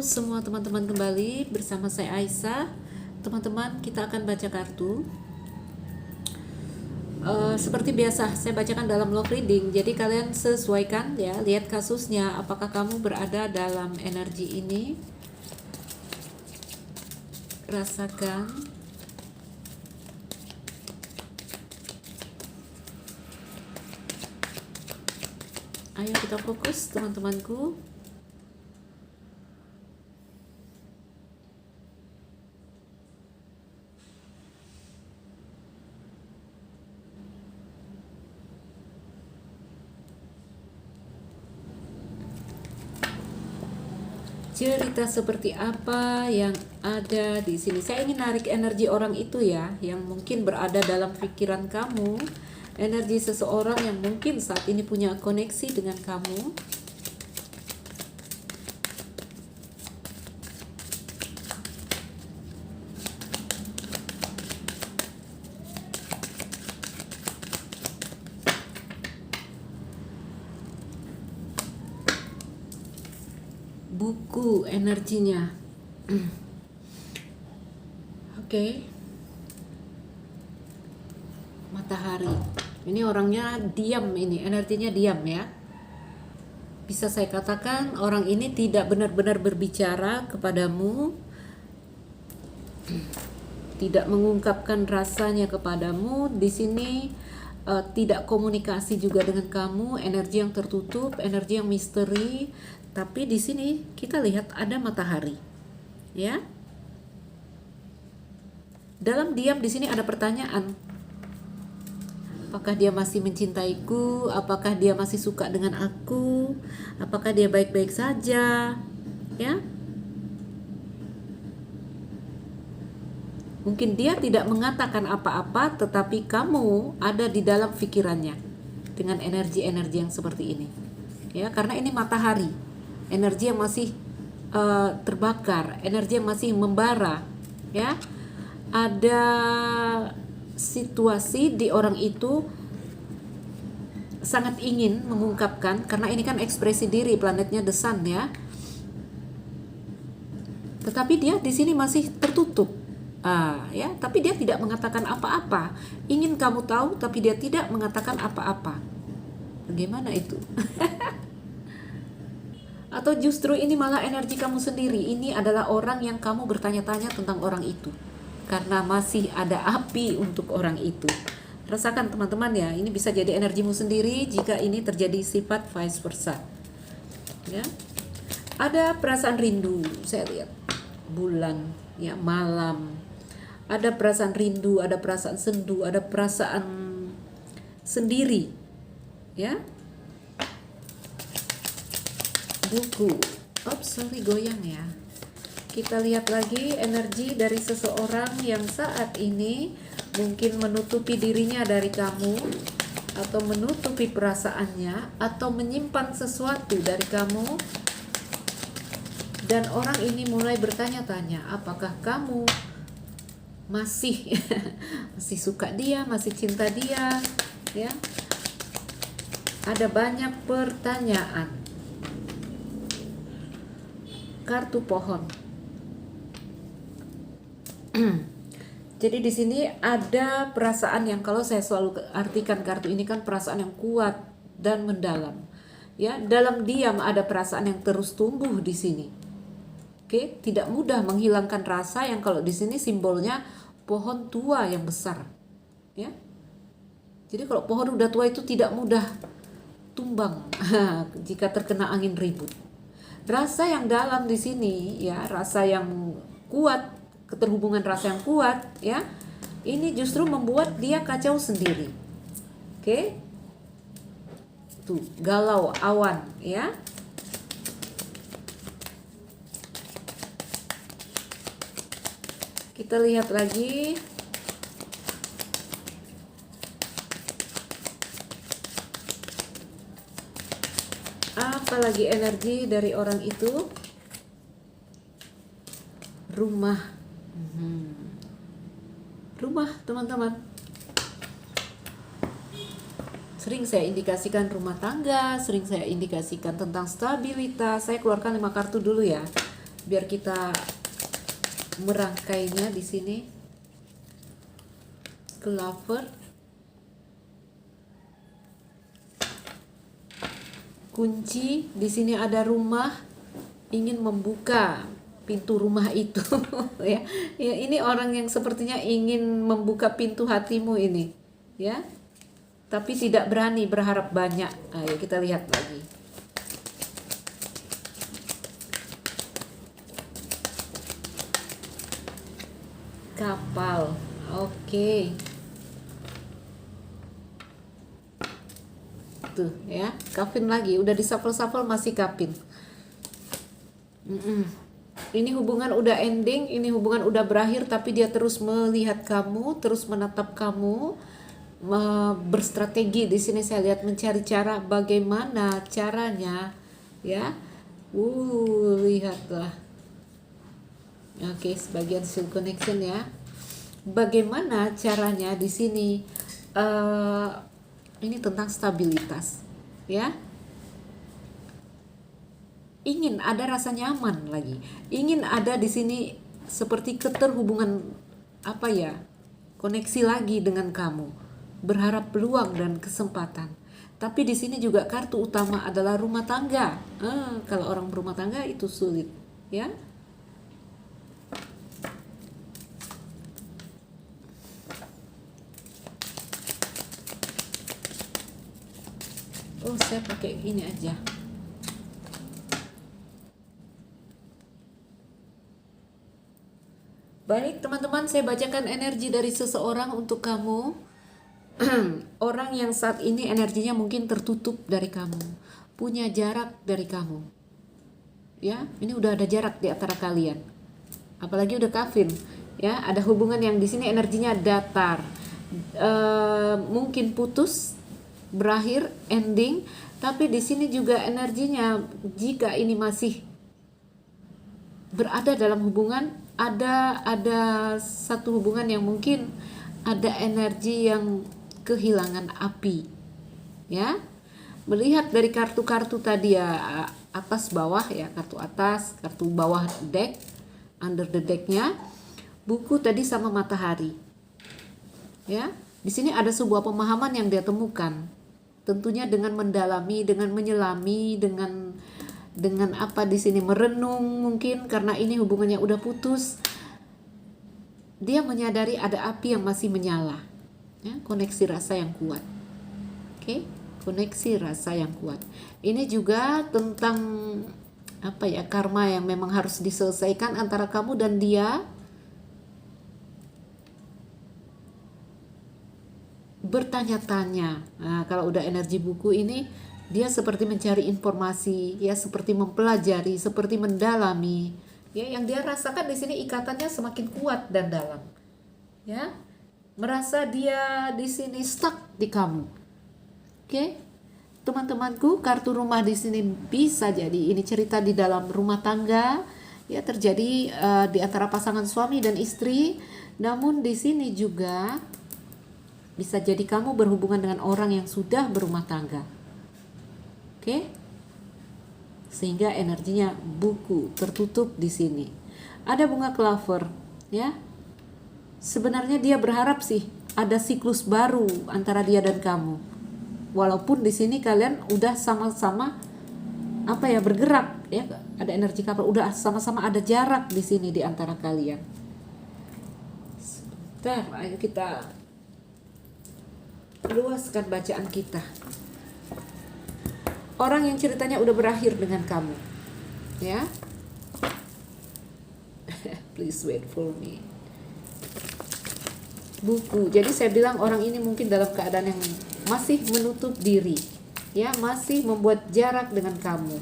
semua teman-teman, kembali bersama saya Aisyah. Teman-teman, kita akan baca kartu. Seperti biasa, saya bacakan dalam love reading. Jadi kalian sesuaikan ya, lihat kasusnya. Apakah kamu berada dalam energi ini? Rasakan. Ayo kita fokus, teman-temanku. Cerita seperti apa yang ada di sini? Saya ingin narik energi orang itu ya, yang mungkin berada dalam pikiran kamu, energi seseorang yang mungkin saat ini punya koneksi dengan kamu. Buku energinya. Oke. Matahari. Ini orangnya diam, ini energinya diam ya. Bisa saya katakan orang ini tidak benar-benar berbicara kepadamu, tidak mengungkapkan rasanya kepadamu. Di sini tidak komunikasi juga dengan kamu, energi yang tertutup, energi yang misteri. Tapi di sini kita lihat ada matahari, ya. Dalam diam di sini ada pertanyaan. Apakah dia masih mencintaiku? Apakah dia masih suka dengan aku? Apakah dia baik-baik saja? Ya. Mungkin dia tidak mengatakan apa-apa, tetapi kamu ada di dalam pikirannya dengan energi-energi yang seperti ini. Ya, karena ini matahari. Energi yang masih terbakar, energi yang masih membara, ya. Ada situasi di orang itu sangat ingin mengungkapkan, karena ini kan ekspresi diri, planetnya The Sun ya. Tetapi dia di sini masih tertutup, ya. Tapi dia tidak mengatakan apa-apa. Ingin kamu tahu, tapi dia tidak mengatakan apa-apa. Bagaimana itu? Atau justru ini malah energi kamu sendiri. Ini adalah orang yang kamu bertanya-tanya tentang orang itu, karena masih ada api untuk orang itu. Rasakan teman-teman ya, ini bisa jadi energimu sendiri jika ini terjadi sifat vice versa. Ya. Ada perasaan rindu, saya lihat. Bulan, ya, malam. Ada perasaan rindu, ada perasaan sendu, ada perasaan sendiri. Ya. Buku. Sorry, goyang ya. Kita lihat lagi energi dari seseorang yang saat ini mungkin menutupi dirinya dari kamu, atau menutupi perasaannya, atau menyimpan sesuatu dari kamu. Dan orang ini mulai bertanya-tanya, apakah kamu masih masih suka dia, masih cinta dia, ya. Ada banyak pertanyaan. Kartu pohon. Jadi di sini ada perasaan yang, kalau saya selalu artikan kartu ini kan perasaan yang kuat dan mendalam. Ya, dalam diam ada perasaan yang terus tumbuh di sini. Oke, tidak mudah menghilangkan rasa yang kalau di sini simbolnya pohon tua yang besar. Ya. Jadi kalau pohon udah tua itu tidak mudah tumbang jika terkena angin ribut. Rasa yang dalam di sini ya, rasa yang kuat, keterhubungan rasa yang kuat ya, ini justru membuat dia kacau sendiri. Oke. Tuh, galau, awan ya. Kita lihat lagi. Apalagi energi dari orang itu? Rumah. Rumah, teman-teman. Sering saya indikasikan rumah tangga, sering saya indikasikan tentang stabilitas. Saya keluarkan 5 kartu dulu ya. biar kita merangkainya di sini. Clover, kunci, di sini ada rumah, ingin membuka pintu rumah itu. Ya, ya, ini orang yang sepertinya ingin membuka pintu hatimu ini, ya, tapi tidak berani, berharap banyak. Ayo kita lihat lagi. Kapal, oke. Tuh ya, Kavin lagi, udah di shuffle masih Kavin. Ini hubungan udah ending, ini hubungan udah berakhir, tapi dia terus melihat kamu, terus menatap kamu, berstrategi. Di sini saya lihat mencari cara bagaimana caranya, ya. Lihatlah. Oke, sebagian soul connection ya. Bagaimana caranya di sini? Ini tentang stabilitas, ya. Ingin ada rasa nyaman lagi, ingin ada di sini seperti keterhubungan, apa ya, koneksi lagi dengan kamu, berharap peluang dan kesempatan. Tapi di sini juga kartu utama adalah rumah tangga. Kalau orang berumah tangga itu sulit, ya. Oh, saya pakai gini aja. Baik teman-teman, saya bacakan energi dari seseorang untuk kamu. Orang yang saat ini energinya mungkin tertutup dari kamu, punya jarak dari kamu. Ya, ini udah ada jarak di antara kalian. Apalagi udah Kavin, ya, ada hubungan yang di sini energinya datar. Mungkin putus, berakhir, ending, tapi di sini juga energinya, jika ini masih berada dalam hubungan, ada satu hubungan yang mungkin ada energi yang kehilangan api, ya. Melihat dari kartu-kartu tadi ya, atas bawah ya, kartu atas, kartu bawah deck, under the decknya, buku tadi sama matahari, ya. Di sini ada sebuah pemahaman yang dia temukan, tentunya dengan mendalami, dengan menyelami, dengan apa di sini, merenung mungkin, karena ini hubungannya udah putus. Dia menyadari ada api yang masih menyala, ya, koneksi rasa yang kuat. Oke, koneksi rasa yang kuat. Ini juga tentang apa ya, karma yang memang harus diselesaikan antara kamu dan dia. Bertanya-tanya. Nah, kalau udah energi buku ini, dia seperti mencari informasi, ya, seperti mempelajari, seperti mendalami, ya. Yang dia rasakan di sini ikatannya semakin kuat dan dalam, ya. Merasa dia di sini stuck di kamu. Oke, teman-temanku, kartu rumah di sini bisa jadi ini cerita di dalam rumah tangga, ya, terjadi di antara pasangan suami dan istri. Namun di sini juga bisa jadi kamu berhubungan dengan orang yang sudah berumah tangga. Oke? Sehingga energinya buku tertutup di sini. Ada bunga clover, ya. Sebenarnya dia berharap sih ada siklus baru antara dia dan kamu. Walaupun di sini kalian udah sama-sama apa ya, bergerak, ya. Ada energi kapal, udah sama-sama ada jarak di sini di antara kalian. Sebentar, ayo kita luaskan bacaan kita. Orang yang ceritanya udah berakhir dengan kamu, ya. Please wait for me. Buku. Jadi saya bilang orang ini mungkin dalam keadaan yang masih menutup diri, ya, masih membuat jarak dengan kamu.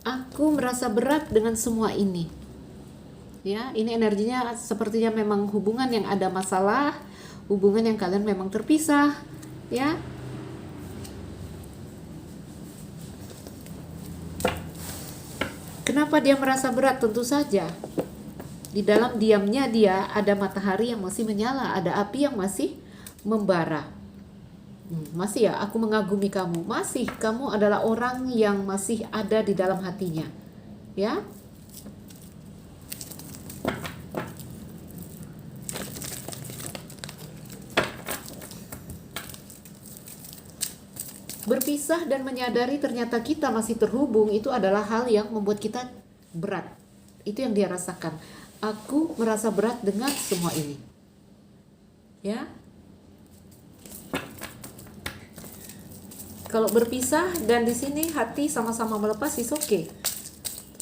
Aku merasa berat dengan semua ini, ya. Ini energinya sepertinya memang hubungan yang ada masalah, hubungan yang kalian memang terpisah, ya. Kenapa dia merasa berat? Tentu saja Di dalam diamnya dia ada matahari yang masih menyala, ada api yang masih membara. Masih ya, aku mengagumi kamu. Masih, kamu adalah orang yang masih ada di dalam hatinya. Ya. Berpisah dan menyadari ternyata kita masih terhubung itu adalah hal yang membuat kita berat. Itu yang dia rasakan. Aku merasa berat dengan semua ini. Ya. Kalau berpisah dan di sini hati sama-sama melepas is okay.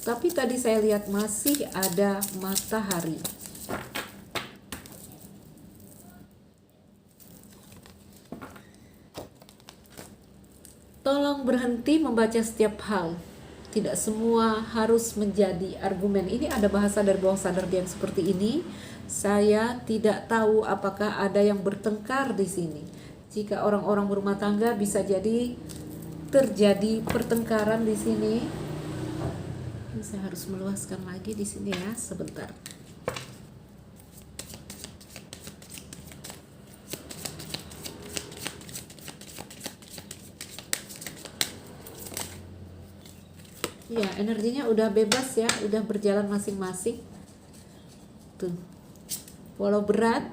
Tapi tadi saya lihat masih ada matahari. Tolong berhenti membaca setiap hal. Tidak semua harus menjadi argumen. Ini ada bahasa dari bawah sadar dia yang seperti ini. Saya tidak tahu apakah ada yang bertengkar di sini. Jika orang-orang berumah tangga bisa jadi terjadi pertengkaran di sini. Ini saya harus meluaskan lagi di sini ya, sebentar. Ya, energinya udah bebas ya, udah berjalan masing-masing. Tuh. Walau berat,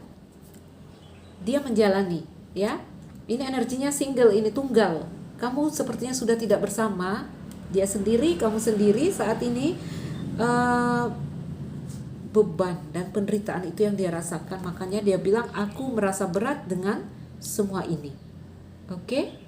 dia menjalani, ya. Ini energinya single, ini tunggal. Kamu sepertinya sudah tidak bersama, dia sendiri, kamu sendiri saat ini. Beban dan penderitaan itu yang dia rasakan. Makanya dia bilang, aku merasa berat dengan semua ini. Oke?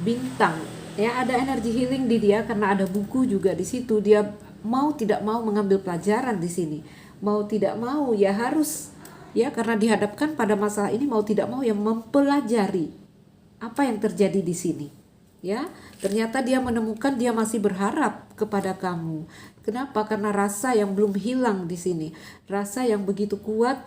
Bintang ya, ada energi healing di dia karena ada buku juga di situ. Dia mau tidak mau mengambil pelajaran di sini, mau tidak mau ya harus ya, karena dihadapkan pada masalah ini, mau tidak mau ya mempelajari apa yang terjadi di sini ya. Ternyata dia menemukan dia masih berharap kepada kamu. Kenapa? Karena rasa yang belum hilang di sini, rasa yang begitu kuat,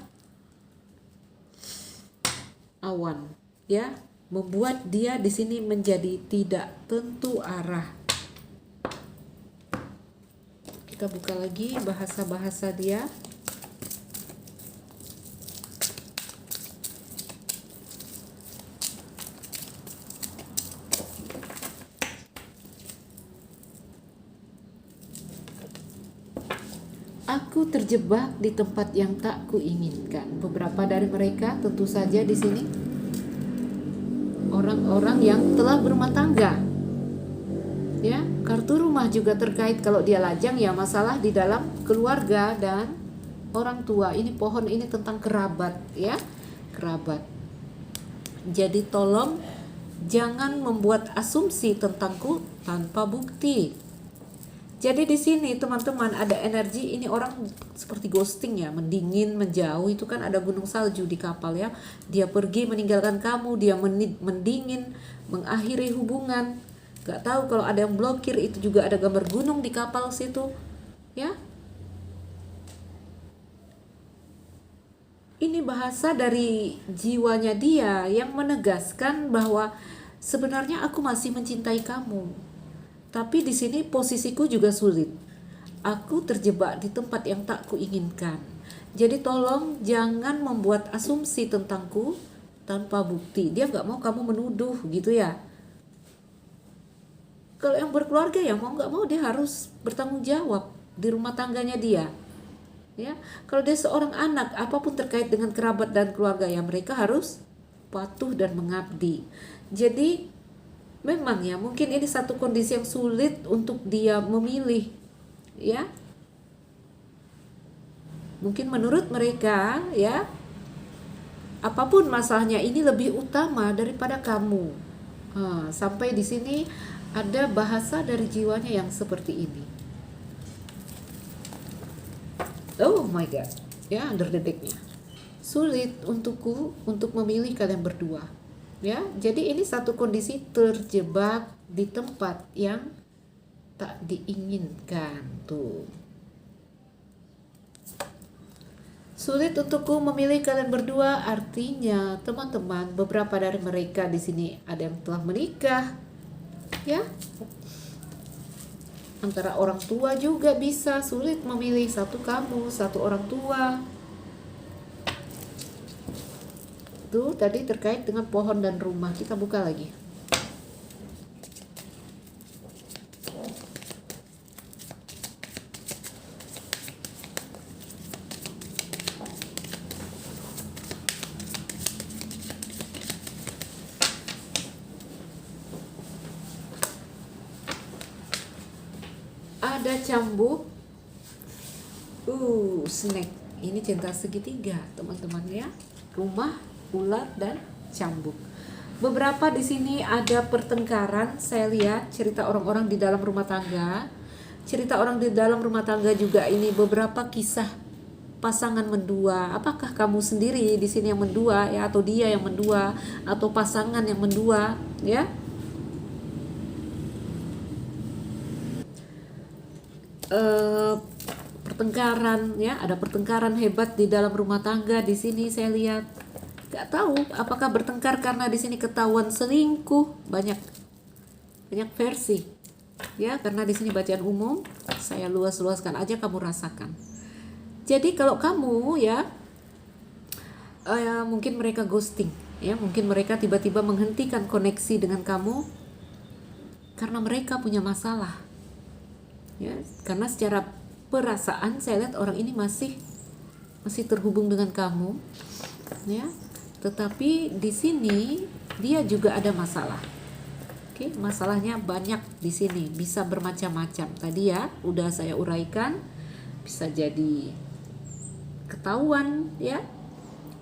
awan ya, membuat dia di sini menjadi tidak tentu arah. Kita buka lagi bahasa-bahasa dia. Aku terjebak di tempat yang tak kuinginkan. Beberapa dari mereka tentu saja di sini orang-orang yang telah berumah tangga. Ya, kartu rumah juga terkait, kalau dia lajang ya masalah di dalam keluarga dan orang tua. Ini pohon ini tentang kerabat ya, kerabat. Jadi tolong jangan membuat asumsi tentangku tanpa bukti. Jadi di sini teman-teman ada energi ini orang seperti ghosting ya, mendingin, menjauh. Itu kan ada gunung salju di kapal ya. Dia pergi meninggalkan kamu, dia mendingin, mengakhiri hubungan. Gak tahu kalau ada yang blokir, itu juga ada gambar gunung di kapal situ ya. Ini bahasa dari jiwanya dia yang menegaskan bahwa sebenarnya aku masih mencintai kamu. Tapi di sini posisiku juga sulit. Aku terjebak di tempat yang tak kuinginkan. Jadi tolong jangan membuat asumsi tentangku tanpa bukti. Dia nggak mau kamu menuduh gitu ya. Kalau yang berkeluarga ya mau nggak mau dia harus bertanggung jawab di rumah tangganya dia. Ya, kalau dia seorang anak, apapun terkait dengan kerabat dan keluarga ya mereka harus patuh dan mengabdi. Jadi memang ya, mungkin ini satu kondisi yang sulit untuk dia memilih ya. Mungkin menurut mereka ya, apapun masalahnya ini lebih utama daripada kamu. Sampai di sini ada bahasa dari jiwanya yang seperti ini. Oh my god, ya under the deck-nya. Sulit untukku untuk memilih kalian berdua. Ya, jadi ini satu kondisi terjebak di tempat yang tak diinginkan tuh. Sulit untukku memilih kalian berdua, artinya teman-teman, beberapa dari mereka di sini ada yang telah menikah, ya. Antara orang tua juga bisa sulit memilih, satu kamu, satu orang tua. Itu tadi terkait dengan pohon dan rumah. Kita buka lagi. Ada cambuk, snake. Ini cinta segitiga, teman-teman ya. Rumah, ular, dan cambuk. Beberapa di sini ada pertengkaran. Saya lihat cerita orang-orang di dalam rumah tangga. Cerita orang di dalam rumah tangga juga ini beberapa kisah pasangan mendua. Apakah kamu sendiri di sini yang mendua ya, atau dia yang mendua, atau pasangan yang mendua ya? Pertengkaran ya, ada pertengkaran hebat di dalam rumah tangga di sini saya lihat. Gak tahu apakah bertengkar karena di sini ketahuan selingkuh, banyak versi ya, karena di sini bacaan umum, saya luas-luaskan aja, kamu rasakan. Jadi kalau kamu ya, mungkin mereka ghosting ya, mungkin mereka tiba-tiba menghentikan koneksi dengan kamu karena mereka punya masalah ya, karena secara perasaan saya lihat orang ini masih terhubung dengan kamu ya, tetapi di sini dia juga ada masalah. Oke, masalahnya banyak di sini, bisa bermacam-macam. Tadi ya udah saya uraikan, bisa jadi ketahuan ya.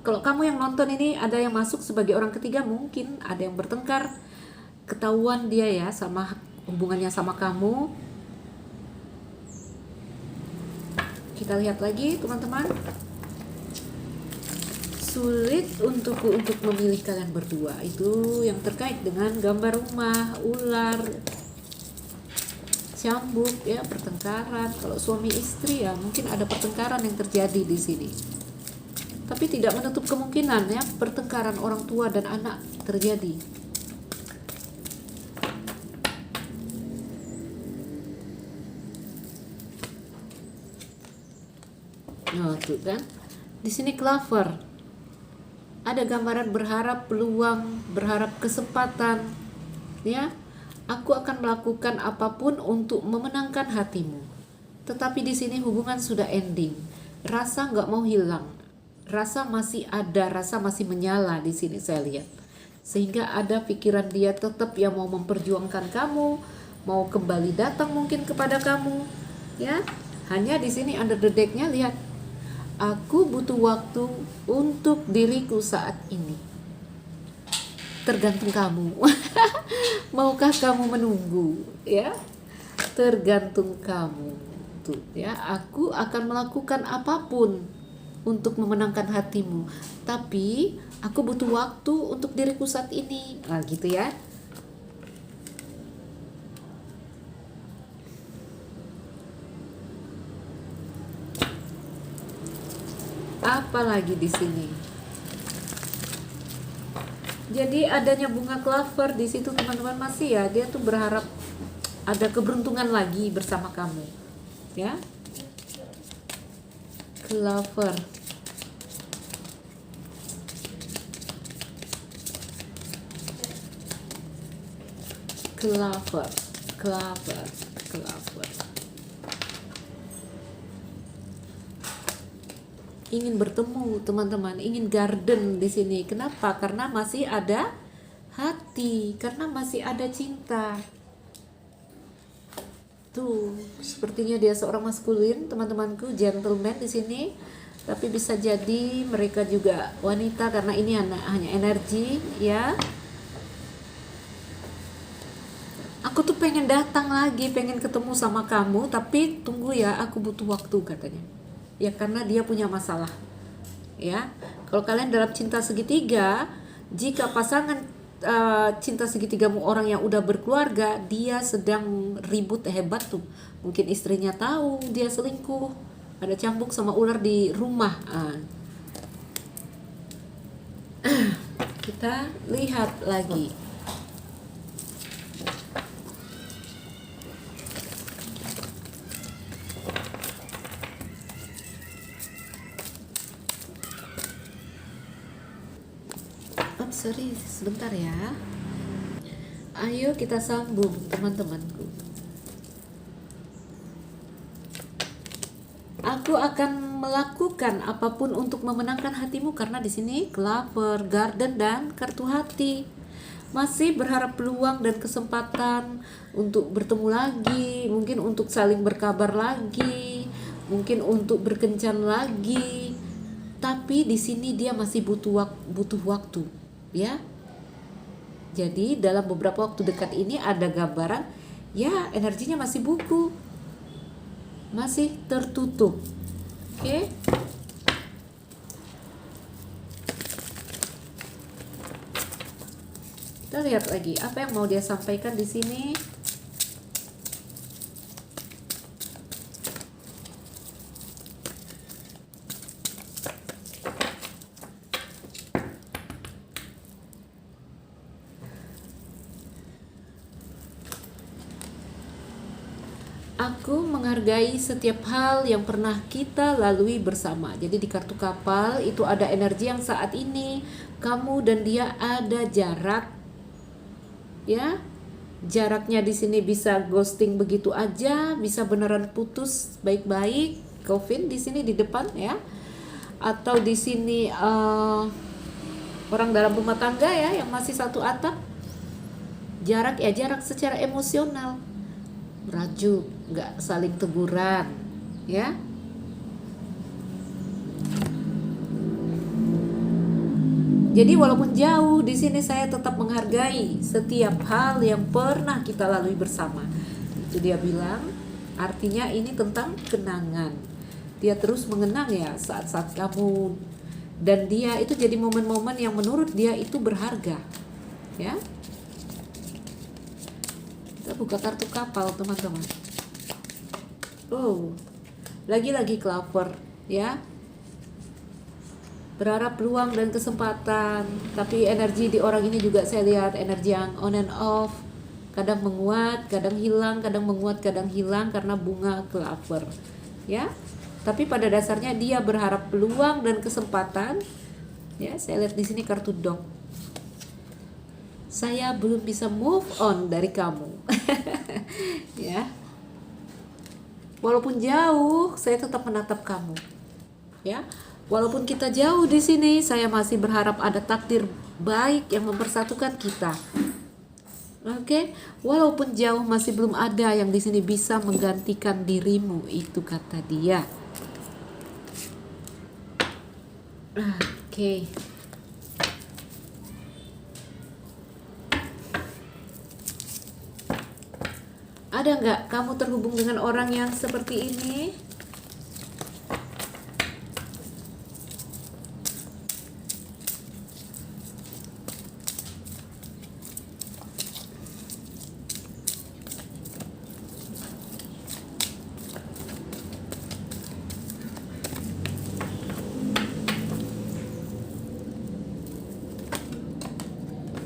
Kalau kamu yang nonton ini ada yang masuk sebagai orang ketiga, mungkin ada yang bertengkar, ketahuan dia ya sama hubungannya sama kamu. Kita lihat lagi teman-teman. Sulit untukku untuk memilih kalian berdua. Itu yang terkait dengan gambar rumah, ular, cambuk ya, pertengkaran. Kalau suami istri ya mungkin ada pertengkaran yang terjadi di sini. Tapi tidak menutup kemungkinan ya pertengkaran orang tua dan anak terjadi. Nah, tuh kan. Di sini clover. Ada gambaran berharap peluang, berharap kesempatan. Ya. Aku akan melakukan apapun untuk memenangkan hatimu. Tetapi di sini hubungan sudah ending. Rasa nggak mau hilang. Rasa masih ada, rasa masih menyala di sini saya lihat. Sehingga ada pikiran dia tetap yang mau memperjuangkan kamu, mau kembali datang mungkin kepada kamu. Ya. Hanya di sini under the deck-nya lihat. Aku butuh waktu untuk diriku saat ini. Tergantung kamu. Maukah kamu menunggu? Ya, tergantung kamu. Tuh, ya, aku akan melakukan apapun untuk memenangkan hatimu. Tapi aku butuh waktu untuk diriku saat ini. Nah, gitu ya. Apalagi di sini. Jadi adanya bunga clover di situ teman-teman, masih ya dia tuh berharap ada keberuntungan lagi bersama kamu. Ya. Clover. Clover. Clover. Clover. Ingin bertemu teman-teman, ingin garden di sini. Kenapa? Karena masih ada hati, karena masih ada cinta. Tuh, sepertinya dia seorang maskulin, teman-temanku, gentleman di sini. Tapi bisa jadi mereka juga wanita karena ini hanya energi, ya. Aku tuh pengen datang lagi, pengen ketemu sama kamu, tapi tunggu ya, aku butuh waktu katanya. Ya karena dia punya masalah. Ya. Kalau kalian dalam cinta segitiga, jika pasangan cinta segitigamu orang yang udah berkeluarga, dia sedang ribut hebat tuh. Mungkin istrinya tahu dia selingkuh ada cambuk sama ular di rumah. Kita lihat lagi. Sorry, sebentar ya. Ayo kita sambung, teman-temanku. Aku akan melakukan apapun untuk memenangkan hatimu, karena di sini Clover, Garden, dan kartu hati. Masih berharap peluang dan kesempatan untuk bertemu lagi, mungkin untuk saling berkabar lagi, mungkin untuk berkencan lagi. Tapi di sini dia masih butuh waktu, ya. Jadi dalam beberapa waktu dekat ini ada gambaran, ya, energinya masih masih tertutup. Oke. Kita lihat lagi apa yang mau dia sampaikan di sini. Aku menghargai setiap hal yang pernah kita lalui bersama. Jadi di kartu kapal itu ada energi yang saat ini kamu dan dia ada jarak. Ya. Jaraknya di sini bisa ghosting begitu aja, bisa beneran putus baik-baik. Kevin di sini di depan, ya. Atau di sini orang dalam rumah tangga, ya, yang masih satu atap. Jarak secara emosional. Merajuk, nggak saling teguran, ya. Jadi walaupun jauh, di sini saya tetap menghargai setiap hal yang pernah kita lalui bersama. Itu dia bilang, artinya ini tentang kenangan. Dia terus mengenang, ya, saat-saat kamu dan dia, itu jadi momen-momen yang menurut dia itu berharga, ya. Kita buka kartu kapal, teman-teman. Oh, lagi-lagi Clover, ya. Berharap peluang dan kesempatan, tapi energi di orang ini juga saya lihat energi yang on and off, kadang menguat, kadang hilang, kadang menguat, kadang hilang karena bunga Clover, ya. Tapi pada dasarnya dia berharap peluang dan kesempatan, ya. Saya lihat di sini kartu dog. Saya belum bisa move on dari kamu. Ya. Walaupun jauh, saya tetap menatap kamu. Ya. Walaupun kita jauh di sini, saya masih berharap ada takdir baik yang mempersatukan kita. Oke, walaupun jauh masih belum ada yang di sini bisa menggantikan dirimu, itu kata dia. Oke. Ada nggak kamu terhubung dengan orang yang seperti ini?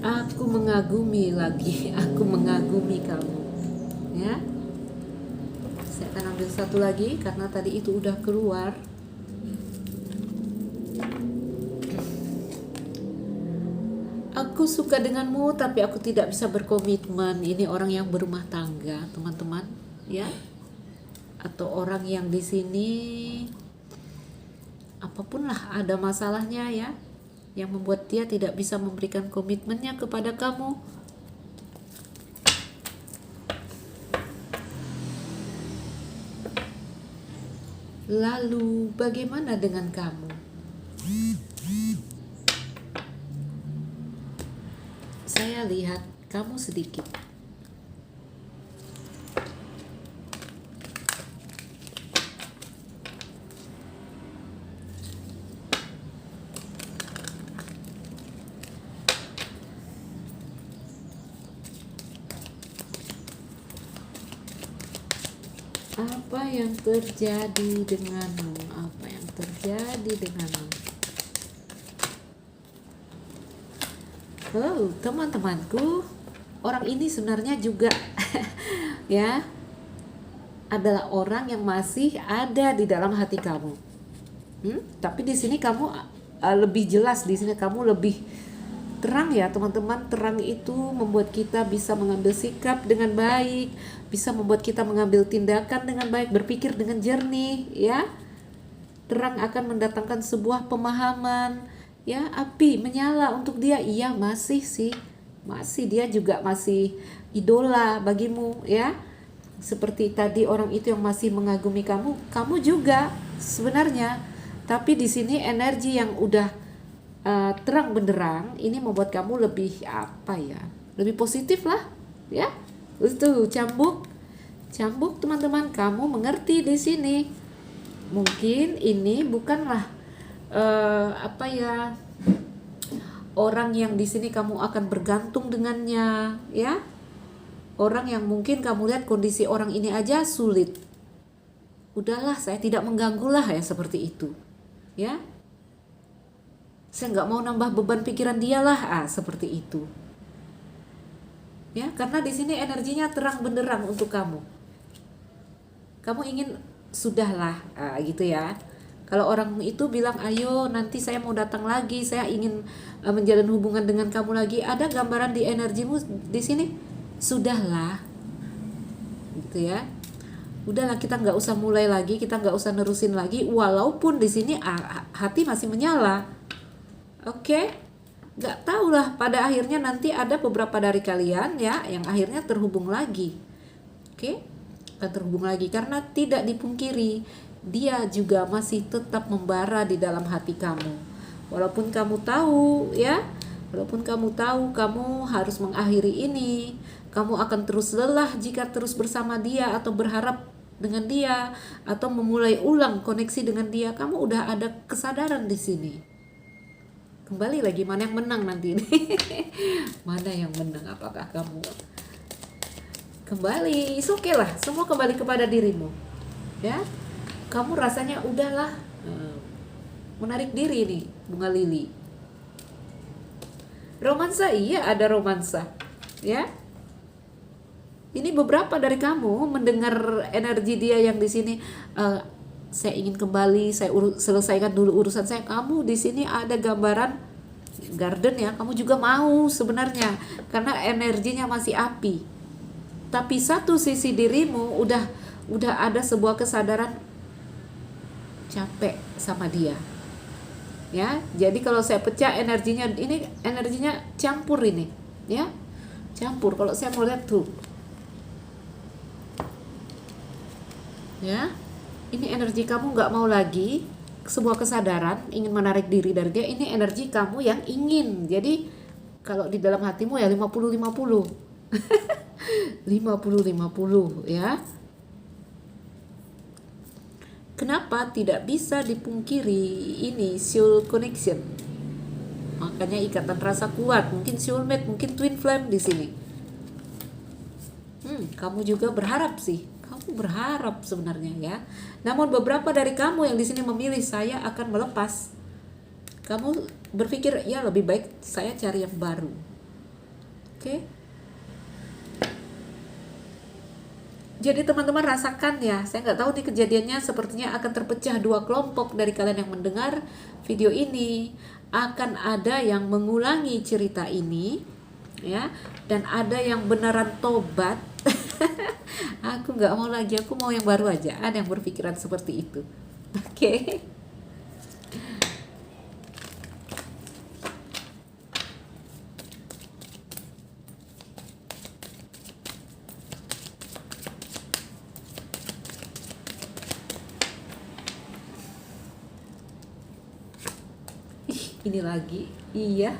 Aku mengagumi lagi, aku mengagumi kamu. Ya, saya akan ambil satu lagi karena tadi itu udah keluar. Aku suka denganmu tapi aku tidak bisa berkomitmen. Ini orang yang berumah tangga, teman-teman, ya. Atau orang yang di sini apapun lah ada masalahnya, ya, yang membuat dia tidak bisa memberikan komitmennya kepada kamu. Lalu bagaimana dengan kamu? Saya lihat kamu sedikit. Apa Apa yang terjadi denganmu? Apa yang terjadi denganmu? Oh, teman-temanku, orang ini sebenarnya juga ya adalah orang yang masih ada di dalam hati kamu. Tapi di sini kamu lebih jelas, di sini kamu lebih terang ya teman-teman. Terang itu membuat kita bisa mengambil sikap dengan baik, bisa membuat kita mengambil tindakan dengan baik, berpikir dengan jernih ya. Terang akan mendatangkan sebuah pemahaman ya. Api menyala untuk dia, iya masih sih, masih dia juga masih idola bagimu ya. Seperti tadi orang itu yang masih mengagumi kamu, kamu juga sebenarnya. Tapi di sini energi yang udah terang benderang ini membuat kamu lebih apa ya? Lebih positif lah, ya. Itu cambuk teman-teman, kamu mengerti di sini. Mungkin ini bukanlah apa ya? Orang yang di sini kamu akan bergantung dengannya, ya. Orang yang mungkin kamu lihat kondisi orang ini aja sulit. Udahlah, saya tidak mengganggu lah ya seperti itu. Ya. Saya nggak mau nambah beban pikiran dia lah, seperti itu. Ya, karena di sini energinya terang benderang untuk kamu. Kamu ingin sudahlah, gitu ya. Kalau orang itu bilang, ayo nanti saya mau datang lagi, saya ingin menjalin hubungan dengan kamu lagi. Ada gambaran di energimu di sini. Sudahlah, gitu ya. Udahlah, kita nggak usah mulai lagi, kita nggak usah nerusin lagi. Walaupun di sini hati masih menyala, oke? Nggak tahulah. Pada akhirnya nanti ada beberapa dari kalian ya yang akhirnya terhubung lagi, oke? Dan terhubung lagi karena tidak dipungkiri dia juga masih tetap membara di dalam hati kamu. Walaupun kamu tahu ya. Walaupun kamu tahu kamu harus mengakhiri ini, kamu akan terus lelah jika terus bersama dia atau berharap dengan dia atau memulai ulang koneksi dengan dia. Kamu udah ada kesadaran di sini. Kembali lagi, mana yang menang nanti ini? Mana yang menang? Apakah kamu kembali? Oke lah, semua kembali kepada dirimu. Ya, kamu rasanya udahlah, menarik diri nih, bunga lili. Romansa, iya ada romansa, ya. Ini beberapa dari kamu mendengar energi dia yang di sini. Saya ingin kembali, saya selesaikan dulu urusan saya. Kamu di sini ada gambaran garden ya. Kamu juga mau sebenarnya, karena energinya masih api. Tapi satu sisi dirimu udah ada sebuah kesadaran capek sama dia. Ya, jadi kalau saya pecah energinya, ini energinya campur ini, ya, campur. Kalau saya mau lihat tuh, ya, ini energi kamu nggak mau lagi, sebuah kesadaran ingin menarik diri dari dia. Ini energi kamu yang ingin. Jadi kalau di dalam hatimu ya 50-50, 50-50, ya. Kenapa tidak bisa dipungkiri ini soul connection? Makanya ikatan rasa kuat, mungkin soulmate, mungkin twin flame di sini. Kamu juga berharap sih, kamu berharap sebenarnya ya. Namun beberapa dari kamu yang di sini memilih saya akan melepas. Kamu berpikir ya lebih baik saya cari yang baru. Oke? Jadi teman-teman rasakan ya, saya nggak tahu nih kejadiannya sepertinya akan terpecah dua kelompok dari kalian yang mendengar video ini. Akan ada yang mengulangi cerita ini, ya, dan ada yang beneran tobat. Aku nggak mau lagi, aku mau yang baru aja. Ada yang berpikiran seperti itu, oke? Ini lagi, iya.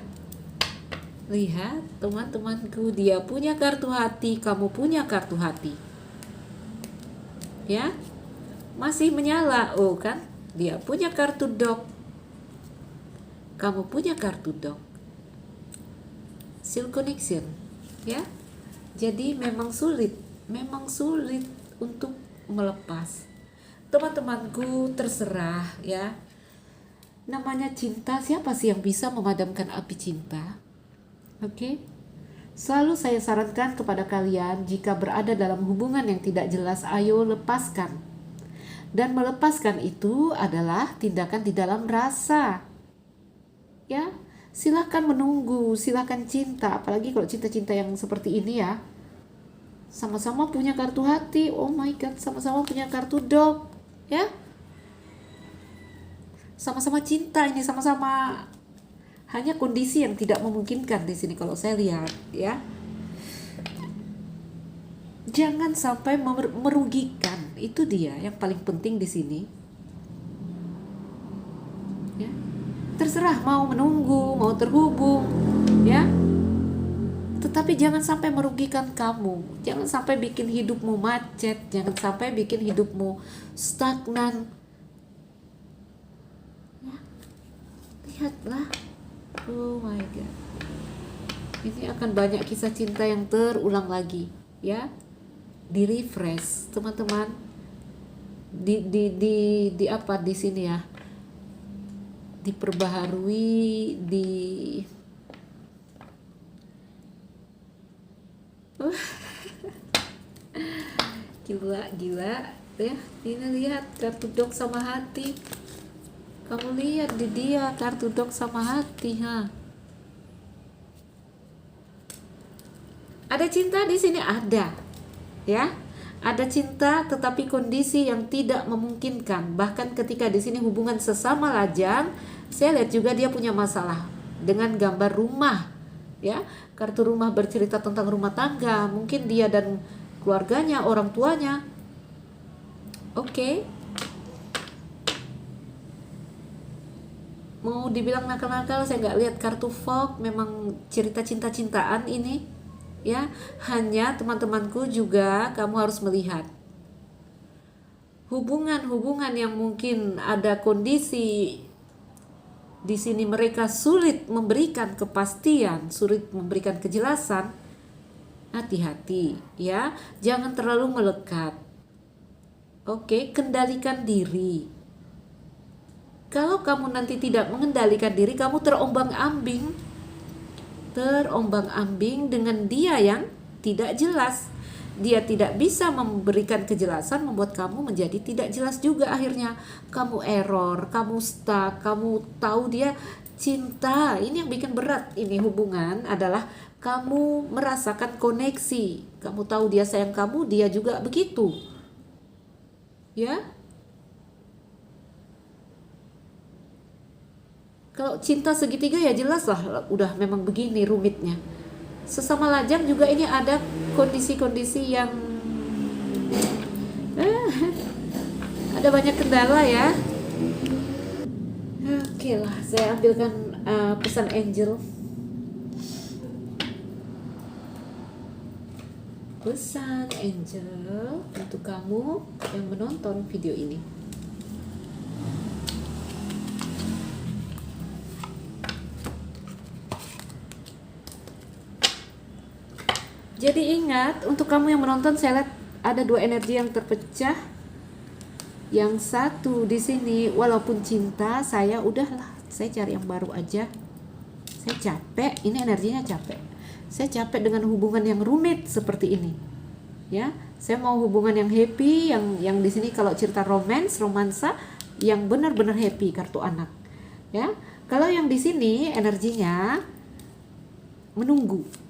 Lihat teman-temanku, dia punya kartu hati, kamu punya kartu hati. Ya, masih menyala, oh kan? Dia punya kartu dog, kamu punya kartu dog. Soul connection, ya. Jadi memang sulit untuk melepas. Teman-temanku, terserah ya. Namanya cinta, siapa sih yang bisa memadamkan api cinta? Oke? Selalu saya sarankan kepada kalian, jika berada dalam hubungan yang tidak jelas, ayo lepaskan. Dan melepaskan itu adalah tindakan di dalam rasa. Ya, silahkan menunggu, silahkan cinta. Apalagi kalau cinta-cinta yang seperti ini ya. Sama-sama punya kartu hati, oh my god, sama-sama punya kartu dog. Ya, sama-sama cinta ini, sama-sama, hanya kondisi yang tidak memungkinkan di sini kalau saya lihat ya. Jangan sampai merugikan, itu dia yang paling penting di sini. Ya. Terserah mau menunggu, mau terhubung, ya. Tetapi jangan sampai merugikan kamu. Jangan sampai bikin hidupmu macet, jangan sampai bikin hidupmu stagnan. Ya. Lihatlah. Oh my god. Ini akan banyak kisah cinta yang terulang lagi, ya. Di refresh, teman-teman. Di apa di sini ya? Diperbaharui, gila ya. Ini lihat kartu dog sama hati. Kamu lihat di dia kartu dog sama hati, ha. Ada cinta di sini, ada. Ya. Ada cinta tetapi kondisi yang tidak memungkinkan. Bahkan ketika di sini hubungan sesama lajang, saya lihat juga dia punya masalah dengan gambar rumah. Ya, kartu rumah bercerita tentang rumah tangga. Mungkin dia dan keluarganya, orang tuanya. Oke. Mau dibilang nakal-nakal, saya nggak lihat kartu fog. Memang cerita cinta-cintaan ini. Ya, hanya teman-temanku juga kamu harus melihat hubungan-hubungan yang mungkin ada kondisi di sini mereka sulit memberikan kepastian, sulit memberikan kejelasan. Hati-hati ya, jangan terlalu melekat. Oke, kendalikan diri. Kalau kamu nanti tidak mengendalikan diri, kamu terombang-ambing dengan dia yang tidak jelas. Dia tidak bisa memberikan kejelasan, membuat kamu menjadi tidak jelas juga. Akhirnya kamu error, kamu stuck, kamu tahu dia cinta. Ini yang bikin berat ini hubungan adalah kamu merasakan koneksi. Kamu tahu dia sayang kamu, dia juga begitu. Ya. Kalau cinta segitiga ya jelas lah, udah memang begini rumitnya. Sesama lajang juga ini ada kondisi-kondisi yang ada banyak kendala ya. Oke lah, saya ambilkan pesan angel. Pesan angel untuk kamu yang menonton video ini. Jadi ingat, untuk kamu yang menonton, saya lihat ada dua energi yang terpecah. Yang satu di sini, walaupun cinta, saya udahlah, saya cari yang baru aja. Saya capek, ini energinya capek. Saya capek dengan hubungan yang rumit seperti ini. Ya, saya mau hubungan yang happy, yang di sini kalau cerita romansa, yang benar-benar happy, kartu anak. Ya, kalau yang di sini energinya menunggu.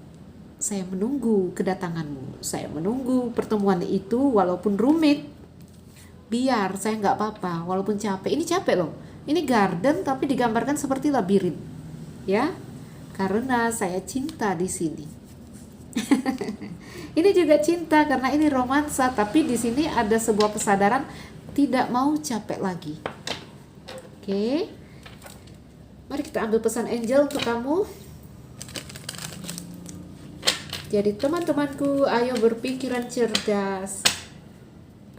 Saya menunggu kedatanganmu, saya menunggu pertemuan itu walaupun rumit. Biar saya nggak apa-apa, walaupun capek. Ini capek loh. Ini garden tapi digambarkan seperti labirin, ya. Karena saya cinta di sini. Ini juga cinta karena ini romansa, tapi di sini ada sebuah kesadaran tidak mau capek lagi. Oke. Mari kita ambil pesan angel untuk kamu. Jadi teman-temanku, ayo berpikiran cerdas.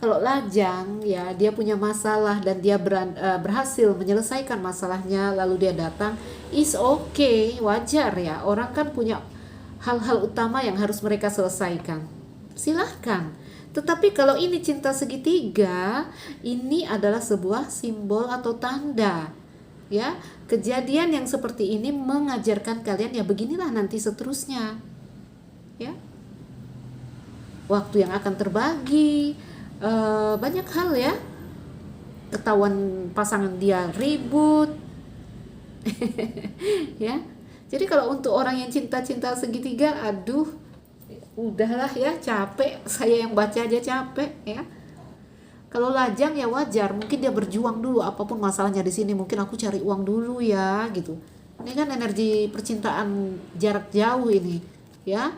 Kalau lajang ya, dia punya masalah dan dia berhasil menyelesaikan masalahnya, lalu dia datang, is okay, wajar ya. Orang kan punya hal-hal utama yang harus mereka selesaikan. Silahkan. Tetapi kalau ini cinta segitiga, ini adalah sebuah simbol atau tanda. Ya, kejadian yang seperti ini mengajarkan kalian ya beginilah nanti seterusnya. Ya. Waktu yang akan terbagi, banyak hal ya. Ketahuan pasangan dia ribut. Ya. Jadi kalau untuk orang yang cinta-cinta segitiga, aduh, udahlah ya, capek. Saya yang baca aja capek ya. Kalau lajang ya wajar, mungkin dia berjuang dulu apapun masalahnya di sini, mungkin aku cari uang dulu ya gitu. Ini kan energi percintaan jarak jauh ini, ya.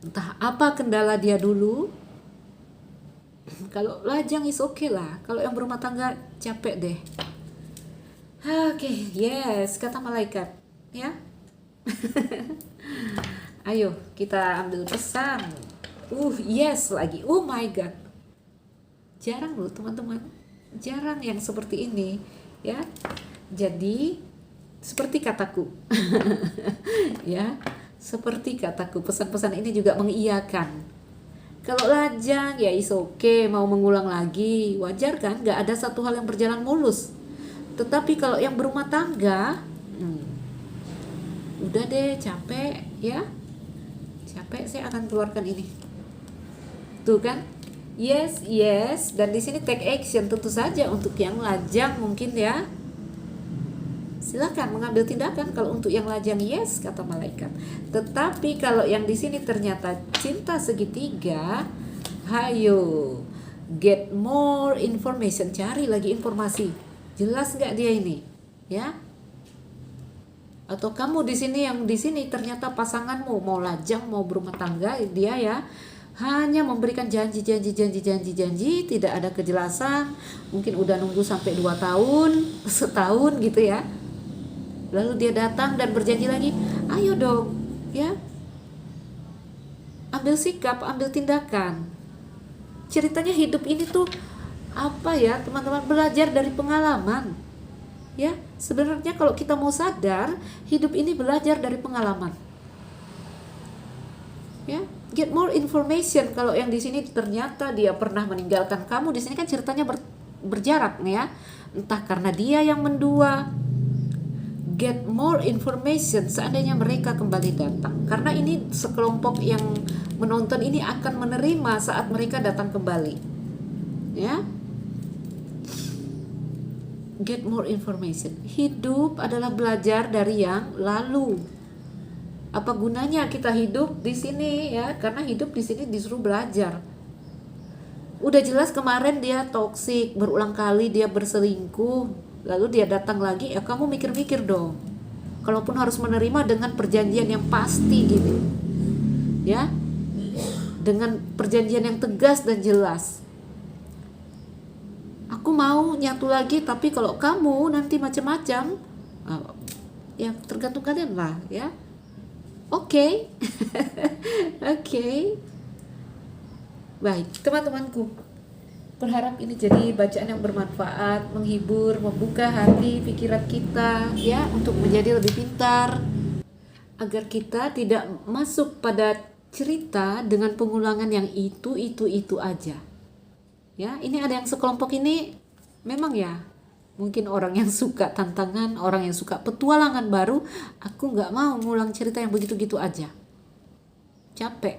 Entah apa kendala dia dulu. Kalau lajang is okay lah. Kalau yang berumah tangga capek deh. Oke, yes, kata malaikat, ya. Ayo kita ambil pesan. Yes lagi. Oh my god. Jarang loh teman-teman. Jarang yang seperti ini, ya. Jadi seperti kataku. Ya, seperti kataku, pesan-pesan ini juga mengiyakan. Kalau lajang ya is okay, mau mengulang lagi, wajar kan? Gak ada satu hal yang berjalan mulus. Tetapi kalau yang berumah tangga, udah deh, capek ya. Capek, saya akan keluarkan ini. Tuh kan? Yes, dan di sini take action tentu saja untuk yang lajang mungkin ya. Silakan mengambil tindakan kalau untuk yang lajang, yes kata malaikat. Tetapi kalau yang di sini ternyata cinta segitiga, hayo get more information, cari lagi informasi. Jelas nggak dia ini, ya? Atau kamu di sini yang di sini ternyata pasanganmu mau lajang mau berumah tangga, dia ya hanya memberikan janji, tidak ada kejelasan. Mungkin udah nunggu sampai 2 tahun, setahun gitu ya. Lalu dia datang dan berjanji lagi, ayo dong, ya. Ambil sikap, ambil tindakan. Ceritanya hidup ini tuh apa ya, teman-teman, belajar dari pengalaman. Ya, sebenarnya kalau kita mau sadar, hidup ini belajar dari pengalaman. Ya, get more information. Kalau yang di sini ternyata dia pernah meninggalkan kamu, di sini kan ceritanya berjarak nih ya. Entah karena dia yang mendua. Get more information seandainya mereka kembali datang. Karena ini sekelompok yang menonton ini akan menerima saat mereka datang kembali. Ya. Get more information. Hidup adalah belajar dari yang lalu. Apa gunanya kita hidup di sini ya? Karena hidup di sini disuruh belajar. Udah jelas kemarin dia toksik, berulang kali dia berselingkuh, lalu dia datang lagi, ya kamu mikir-mikir dong. Kalaupun harus menerima dengan perjanjian yang pasti gitu. Ya. Dengan perjanjian yang tegas dan jelas. Aku mau nyatu lagi, tapi kalau kamu nanti macam-macam, ya tergantung kalian lah ya. Oke. Oke. Baik, teman-temanku, berharap ini jadi bacaan yang bermanfaat, menghibur, membuka hati, pikiran kita ya untuk menjadi lebih pintar, agar kita tidak masuk pada cerita dengan pengulangan yang itu aja. Ya, ini ada yang sekelompok ini memang ya, mungkin orang yang suka tantangan, orang yang suka petualangan baru. Aku nggak mau ngulang cerita yang begitu-gitu aja. Capek.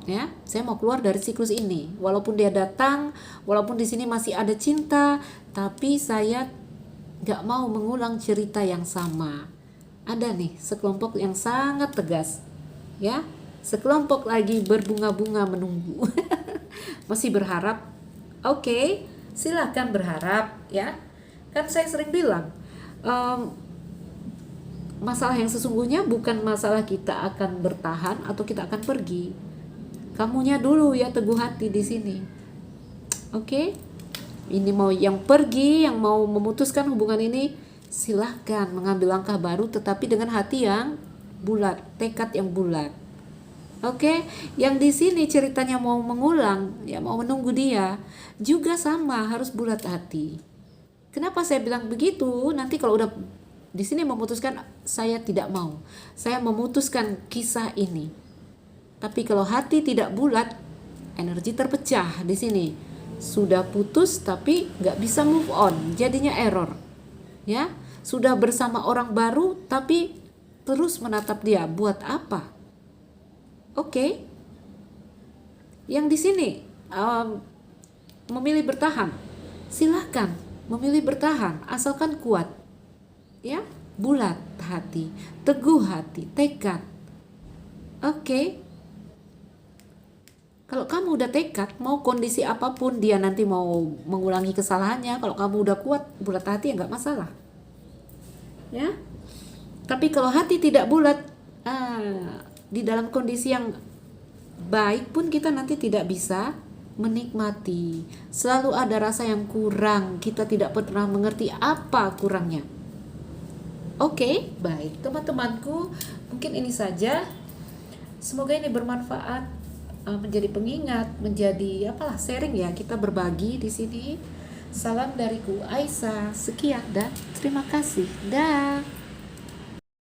Ya, saya mau keluar dari siklus ini. Walaupun dia datang, walaupun di sini masih ada cinta, tapi saya nggak mau mengulang cerita yang sama. Ada nih sekelompok yang sangat tegas. Ya, sekelompok lagi berbunga-bunga menunggu. Masih berharap. Oke, silakan berharap ya. Kan saya sering bilang, masalah yang sesungguhnya bukan masalah kita akan bertahan atau kita akan pergi. Kamunya dulu ya teguh hati di sini. Oke? Ini mau yang pergi, yang mau memutuskan hubungan ini, silahkan mengambil langkah baru tetapi dengan hati yang bulat, tekad yang bulat. Oke? Yang di sini ceritanya mau mengulang, ya mau menunggu dia, juga sama harus bulat hati. Kenapa saya bilang begitu? Nanti kalau udah di sini memutuskan, saya tidak mau. Saya memutuskan kisah ini. Tapi kalau hati tidak bulat, energi terpecah di sini. Sudah putus tapi nggak bisa move on, jadinya error. Ya, sudah bersama orang baru tapi terus menatap dia, buat apa? Oke. Yang di sini memilih bertahan, silahkan memilih bertahan, asalkan kuat, ya, bulat hati, teguh hati, tekad. Oke. Kalau kamu udah tekad, mau kondisi apapun dia nanti mau mengulangi kesalahannya, kalau kamu udah kuat, bulat hati ya nggak masalah. Ya. Tapi kalau hati tidak bulat, di dalam kondisi yang baik pun kita nanti tidak bisa menikmati. Selalu ada rasa yang kurang, kita tidak pernah mengerti apa kurangnya. Oke, baik teman-temanku, mungkin ini saja. Semoga ini bermanfaat, menjadi pengingat, menjadi sharing ya, kita berbagi di sini. Salam dariku Aisyah, sekian dan terima kasih. Dah.